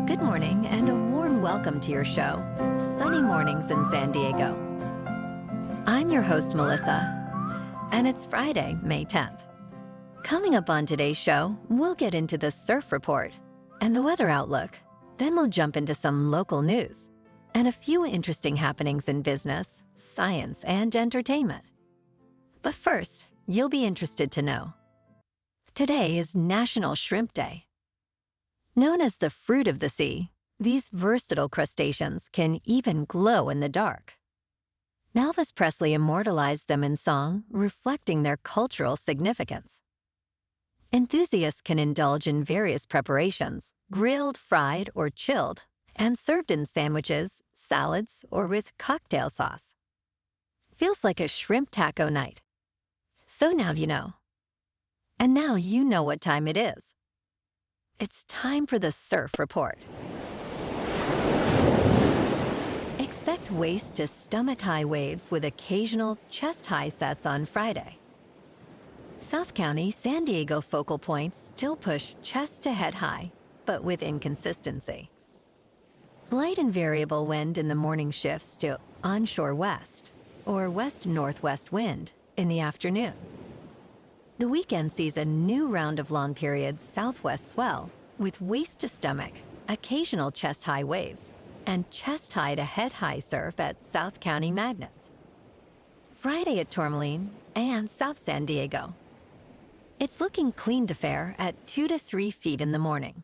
Good morning and a warm welcome to your show, Sunny Mornings in San Diego. I'm your host, Melissa, and it's Friday, May 10th. Coming up on today's show, we'll get into the surf report and the weather outlook. Then we'll jump into some local news and a few interesting happenings in business, science, and entertainment. But first, you'll be interested to know. Today is National Shrimp Day. Known as the fruit of the sea, these versatile crustaceans can even glow in the dark. Elvis Presley immortalized them in song, reflecting their cultural significance. Enthusiasts can indulge in various preparations, grilled, fried, or chilled, and served in sandwiches, salads, or with cocktail sauce. Feels like a shrimp taco night. So now you know. And now you know what time it is. It's time for the surf report. Expect waist to stomach-high waves with occasional chest-high sets on Friday. South County, San Diego focal points still push chest to head high, but with inconsistency. Light and variable wind in the morning shifts to onshore west or west-northwest wind in the afternoon. The weekend sees a new round of long period southwest swell with waist to stomach, occasional chest-high waves, and chest-high to head-high surf at South County Magnets. Friday at Tourmaline and South San Diego. It's looking clean to fair at 2 to 3 feet in the morning,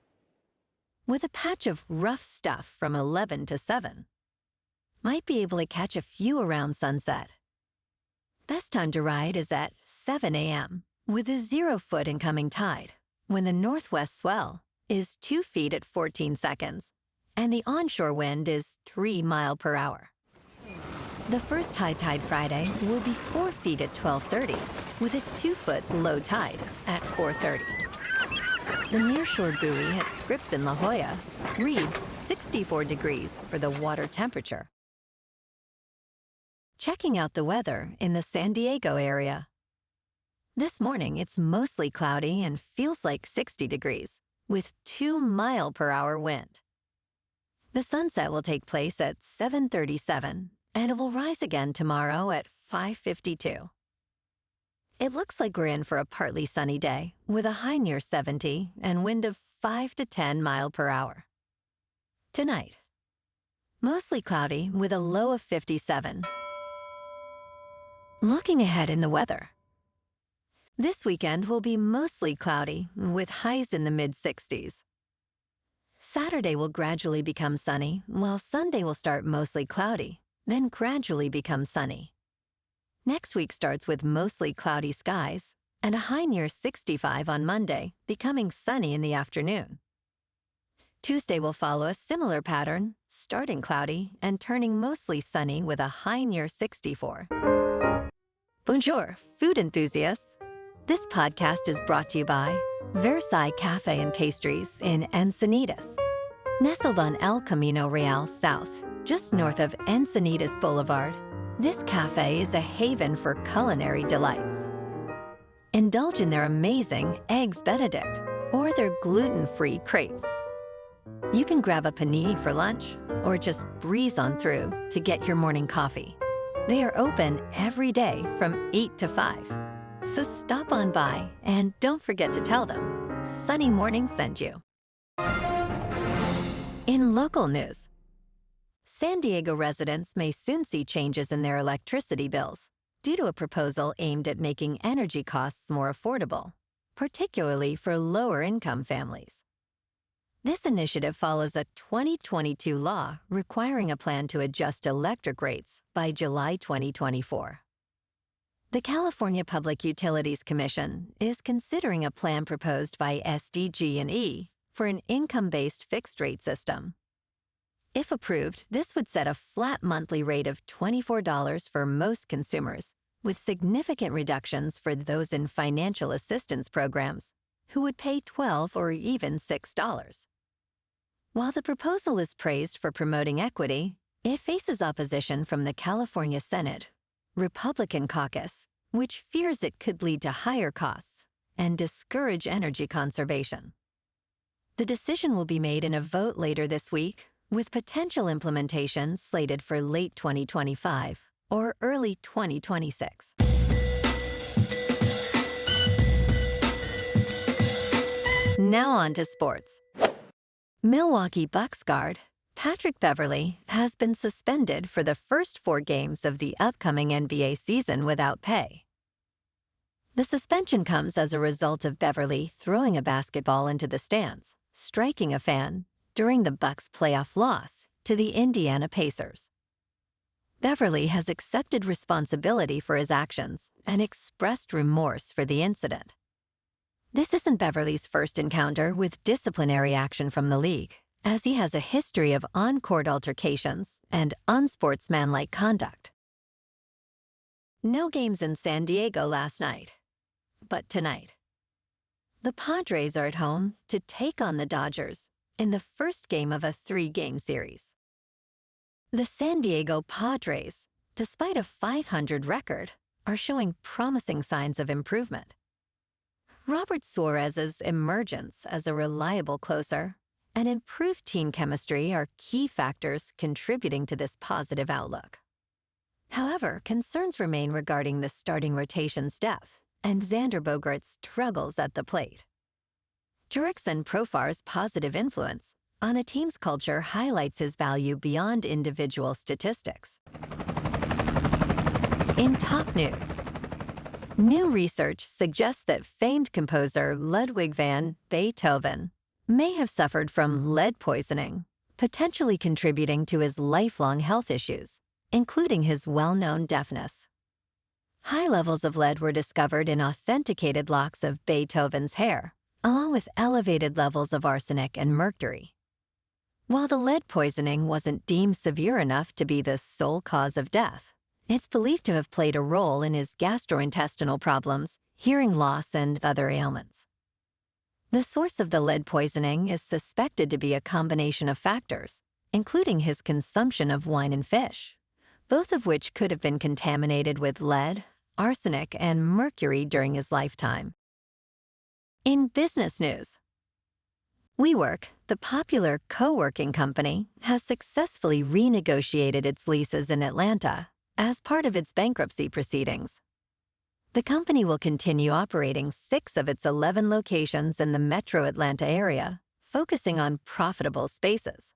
with a patch of rough stuff from 11 to 7. Might be able to catch a few around sunset. Best time to ride is at 7 a.m. with a 0-foot incoming tide, when the northwest swell is 2 feet at 14 seconds, and the onshore wind is 3 miles per hour. The first high tide Friday will be 4 feet at 12:30, with a 2-foot low tide at 4:30. The nearshore buoy at Scripps in La Jolla reads 64 degrees for the water temperature. Checking out the weather in the San Diego area. This morning, it's mostly cloudy and feels like 60 degrees, with 2 miles per hour wind. The sunset will take place at 7:37, and it will rise again tomorrow at 5:52. It looks like we're in for a partly sunny day, with a high near 70 and wind of 5 to 10 miles per hour. Tonight, mostly cloudy with a low of 57. Looking ahead in the weather. This weekend will be mostly cloudy, with highs in the mid-60s. Saturday will gradually become sunny, while Sunday will start mostly cloudy, then gradually become sunny. Next week starts with mostly cloudy skies, and a high near 65 on Monday, becoming sunny in the afternoon. Tuesday will follow a similar pattern, starting cloudy and turning mostly sunny with a high near 64. Bonjour, food enthusiasts. This podcast is brought to you by Versailles Cafe and Pastries in Encinitas. Nestled on El Camino Real South, just north of Encinitas Boulevard, this cafe is a haven for culinary delights. Indulge in their amazing Eggs Benedict or their gluten-free crepes. You can grab a panini for lunch or just breeze on through to get your morning coffee. They are open every day from 8 to 5. So stop on by and don't forget to tell them Sunny Morning sent you. In local news, San Diego residents may soon see changes in their electricity bills due to a proposal aimed at making energy costs more affordable, particularly for lower-income families. This initiative follows a 2022 law requiring a plan to adjust electric rates by July 2024. The California Public Utilities Commission is considering a plan proposed by SDG&E for an income-based fixed-rate system. If approved, this would set a flat monthly rate of $24 for most consumers, with significant reductions for those in financial assistance programs, who would pay $12 or even $6. While the proposal is praised for promoting equity, it faces opposition from the California Senate Republican caucus, which fears it could lead to higher costs and discourage energy conservation. The decision will be made in a vote later this week, with potential implementation slated for late 2025 or early 2026. Now on to sports. Milwaukee Bucks guard Patrick Beverley has been suspended for the first 4 games of the upcoming NBA season without pay. The suspension comes as a result of Beverley throwing a basketball into the stands, striking a fan, during the Bucks' playoff loss to the Indiana Pacers. Beverley has accepted responsibility for his actions and expressed remorse for the incident. This isn't Beverley's first encounter with disciplinary action from the league, as he has a history of on-court altercations and unsportsmanlike conduct. No games in San Diego last night, but tonight. The Padres are at home to take on the Dodgers in the first game of a 3-game series. The San Diego Padres, despite a .500 record, are showing promising signs of improvement. Robert Suarez's emergence as a reliable closer and improved team chemistry are key factors contributing to this positive outlook. However, concerns remain regarding the starting rotation's depth and Xander Bogaerts' struggles at the plate. Jurickson Profar's positive influence on the team's culture highlights his value beyond individual statistics. In top news, new research suggests that famed composer Ludwig van Beethoven may have suffered from lead poisoning, potentially contributing to his lifelong health issues, including his well-known deafness. High levels of lead were discovered in authenticated locks of Beethoven's hair, along with elevated levels of arsenic and mercury. While the lead poisoning wasn't deemed severe enough to be the sole cause of death, it's believed to have played a role in his gastrointestinal problems, hearing loss, and other ailments. The source of the lead poisoning is suspected to be a combination of factors, including his consumption of wine and fish, both of which could have been contaminated with lead, arsenic, and mercury during his lifetime. In business news, WeWork, the popular co-working company, has successfully renegotiated its leases in Atlanta as part of its bankruptcy proceedings. The company will continue operating 6 of its 11 locations in the metro Atlanta area, focusing on profitable spaces.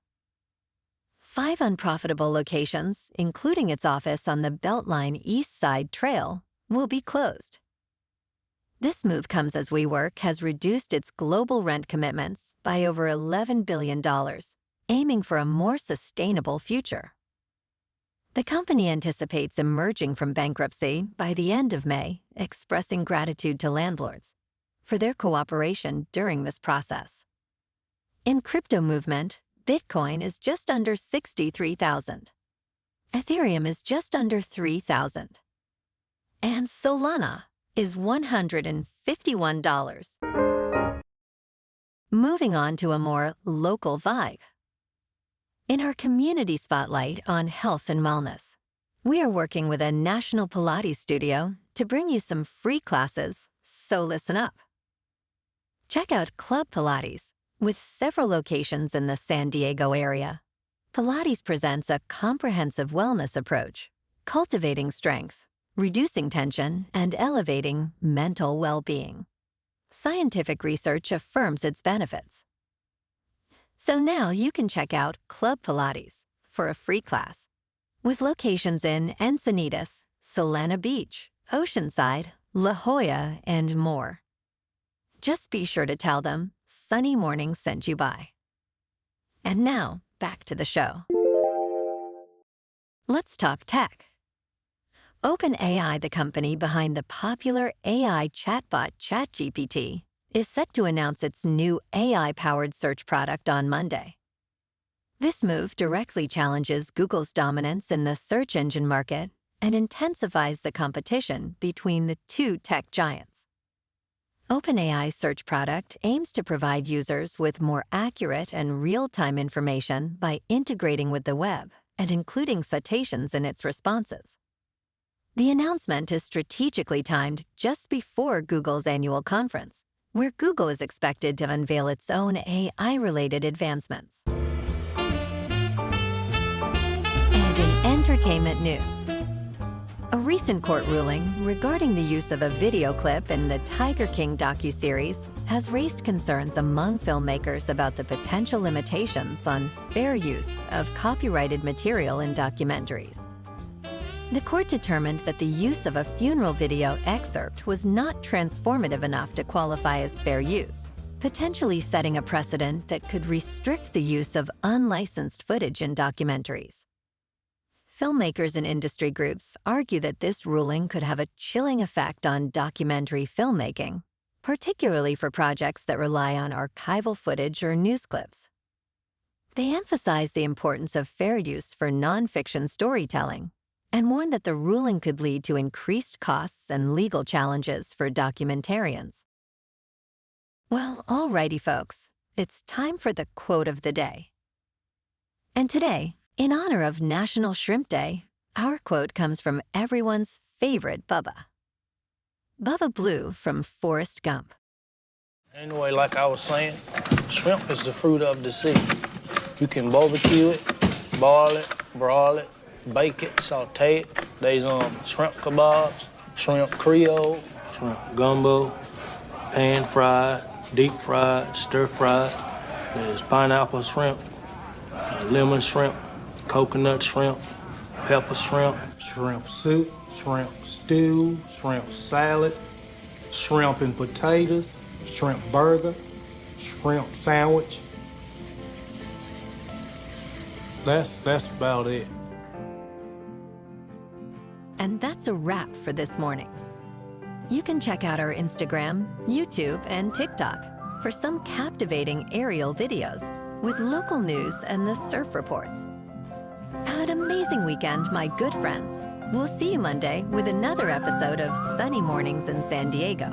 5 unprofitable locations, including its office on the Beltline East Side Trail, will be closed. This move comes as WeWork has reduced its global rent commitments by over $11 billion, aiming for a more sustainable future. The company anticipates emerging from bankruptcy by the end of May, expressing gratitude to landlords for their cooperation during this process. In crypto movement, Bitcoin is just under 63,000. Ethereum is just under 3,000. And Solana is $151. Moving on to a more local vibe. In our community spotlight on health and wellness, we are working with a national Pilates studio to bring you some free classes, so listen up. Check out Club Pilates, with several locations in the San Diego area. Pilates presents a comprehensive wellness approach, cultivating strength, reducing tension, and elevating mental well-being. Scientific research affirms its benefits. So now you can check out Club Pilates for a free class, with locations in Encinitas, Solana Beach, Oceanside, La Jolla, and more. Just be sure to tell them Sunny Morning sent you by. And now, back to the show. Let's talk tech. OpenAI, the company behind the popular AI chatbot ChatGPT, is set to announce its new AI-powered search product on Monday. This move directly challenges Google's dominance in the search engine market and intensifies the competition between the 2 tech giants. OpenAI's search product aims to provide users with more accurate and real-time information by integrating with the web and including citations in its responses. The announcement is strategically timed just before Google's annual conference, where Google is expected to unveil its own AI-related advancements. And in entertainment news, a recent court ruling regarding the use of a video clip in the Tiger King docuseries has raised concerns among filmmakers about the potential limitations on fair use of copyrighted material in documentaries. The court determined that the use of a funeral video excerpt was not transformative enough to qualify as fair use, potentially setting a precedent that could restrict the use of unlicensed footage in documentaries. Filmmakers and industry groups argue that this ruling could have a chilling effect on documentary filmmaking, particularly for projects that rely on archival footage or news clips. They emphasize the importance of fair use for nonfiction storytelling and warn that the ruling could lead to increased costs and legal challenges for documentarians. Well, alrighty folks, it's time for the quote of the day. And today, in honor of National Shrimp Day, our quote comes from everyone's favorite Bubba. Bubba Blue from Forrest Gump. Anyway, like I was saying, shrimp is the fruit of the sea. You can barbecue it, boil it, broil it, bake it, saute it. There's shrimp kebabs, shrimp creole, shrimp gumbo, pan fried, deep fried, stir fried. There's pineapple shrimp, lemon shrimp, coconut shrimp, pepper shrimp, shrimp soup, shrimp stew, shrimp salad, shrimp and potatoes, shrimp burger, shrimp sandwich. That's about it. And that's a wrap for this morning. You can check out our Instagram, YouTube, and TikTok for some captivating aerial videos with local news and the surf reports. Have an amazing weekend, my good friends. We'll see you Monday with another episode of Sunny Mornings in San Diego.